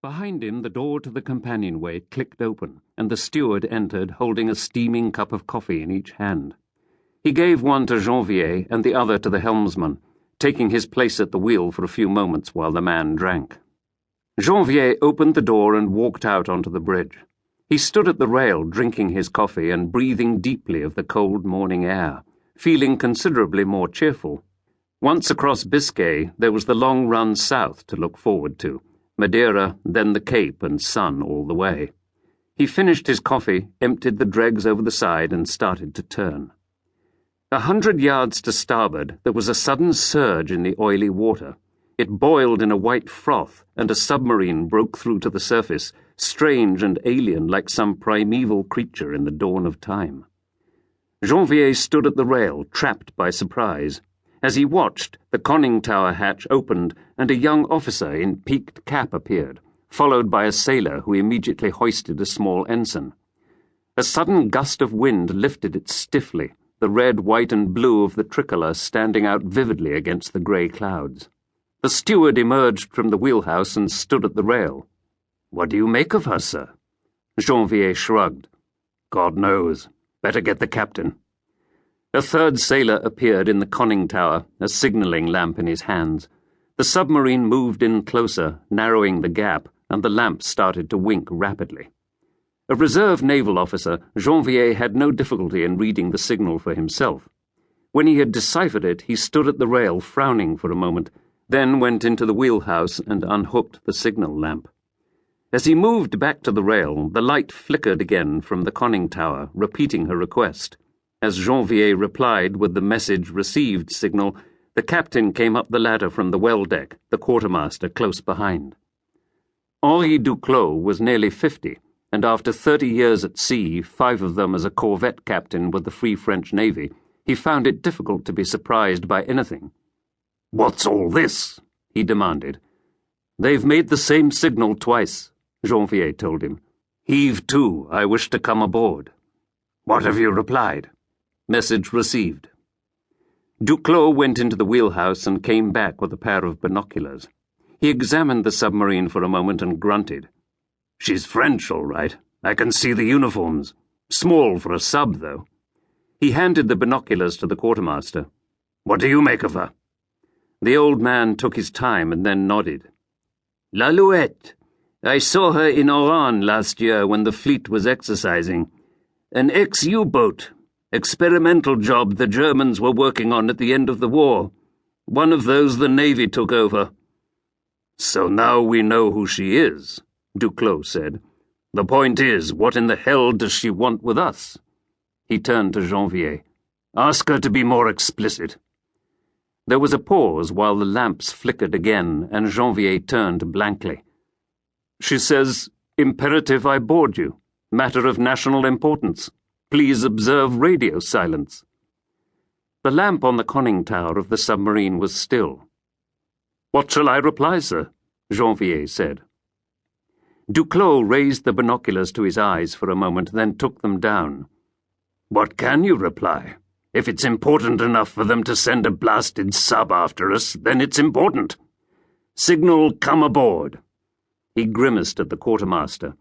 Behind him, the door to the companionway clicked open, and the steward entered holding a steaming cup of coffee in each hand. He gave one to Janvier and the other to the helmsman, taking his place at the wheel for a few moments while the man drank. Janvier opened the door and walked out onto the bridge. He stood at the rail drinking his coffee and breathing deeply of the cold morning air, feeling considerably more cheerful. Once across Biscay, there was the long run south to look forward to, Madeira, then the Cape and sun all the way. He finished his coffee, emptied the dregs over the side and started to turn. 100 yards to starboard, there was a sudden surge in the oily water. It boiled in a white froth, and a submarine broke through to the surface, strange and alien like some primeval creature in the dawn of time. Janvier stood at the rail, trapped by surprise. As he watched, the conning tower hatch opened, and a young officer in peaked cap appeared, followed by a sailor who immediately hoisted a small ensign. A sudden gust of wind lifted it stiffly, the red, white, and blue of the tricolour standing out vividly against the grey clouds. The steward emerged from the wheelhouse and stood at the rail. "What do you make of her, sir?" Janvier shrugged. "God knows. Better get the captain." A third sailor appeared in the conning tower, a signalling lamp in his hands. The submarine moved in closer, narrowing the gap, and the lamp started to wink rapidly. A reserve naval officer, Janvier had no difficulty in reading the signal for himself. When he had deciphered it, he stood at the rail frowning for a moment, then went into the wheelhouse and unhooked the signal lamp. As he moved back to the rail, the light flickered again from the conning tower, repeating her request. As Janvier replied with the message received signal, the captain came up the ladder from the well deck, the quartermaster close behind. Henri Duclos was nearly 50, and after 30 years at sea, 5 of them as a corvette captain with the Free French Navy, he found it difficult to be surprised by anything. "What's all this?" he demanded. "They've made the same signal twice," Janvier told him. "Heave to, I wish to come aboard." "What have you replied?" "Message received." Duclos went into the wheelhouse and came back with a pair of binoculars. He examined the submarine for a moment and grunted. "She's French, all right. I can see the uniforms. Small for a sub, though." He handed the binoculars to the quartermaster. "What do you make of her?" The old man took his time and then nodded. "L'Alouette. I saw her in Oran last year when the fleet was exercising. An ex-U-boat. Experimental job the Germans were working on at the end of the war. One of those the Navy took over." "So now we know who she is," Duclos said. "The point is, what in the hell does she want with us?" He turned to Janvier. "Ask her to be more explicit." There was a pause while the lamps flickered again, and Janvier turned blankly. "She says, 'Imperative I board you. Matter of national importance. Please observe radio silence.'" The lamp on the conning tower of the submarine was still. "What shall I reply, sir?" Janvier said. Duclos raised the binoculars to his eyes for a moment, then took them down. "What can you reply? If it's important enough for them to send a blasted sub after us, then it's important. Signal, come aboard." He grimaced at the quartermaster.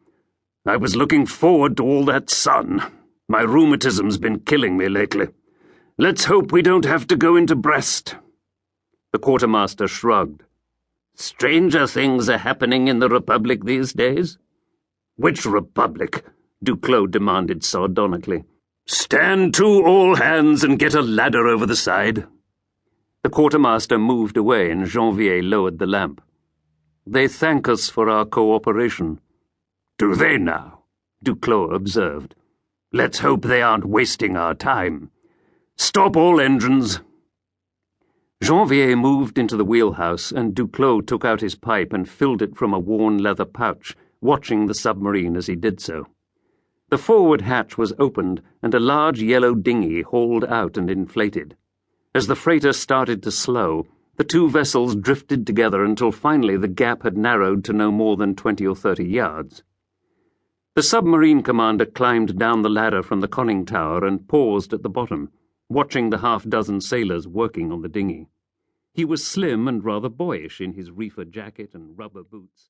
"I was looking forward to all that sun. My rheumatism's been killing me lately. Let's hope we don't have to go into Brest." The quartermaster shrugged. "Stranger things are happening in the Republic these days." "Which Republic?" Duclos demanded sardonically. "Stand to, all hands, and get a ladder over the side." The quartermaster moved away and Janvier lowered the lamp. "They thank us for our cooperation." "Do they now?" Duclos observed. "Let's hope they aren't wasting our time. Stop all engines." Janvier moved into the wheelhouse, and Duclos took out his pipe and filled it from a worn leather pouch, watching the submarine as he did so. The forward hatch was opened, and a large yellow dinghy hauled out and inflated. As the freighter started to slow, the two vessels drifted together until finally the gap had narrowed to no more than 20 or 30 yards. The submarine commander climbed down the ladder from the conning tower and paused at the bottom, watching the half-dozen sailors working on the dinghy. He was slim and rather boyish in his reefer jacket and rubber boots.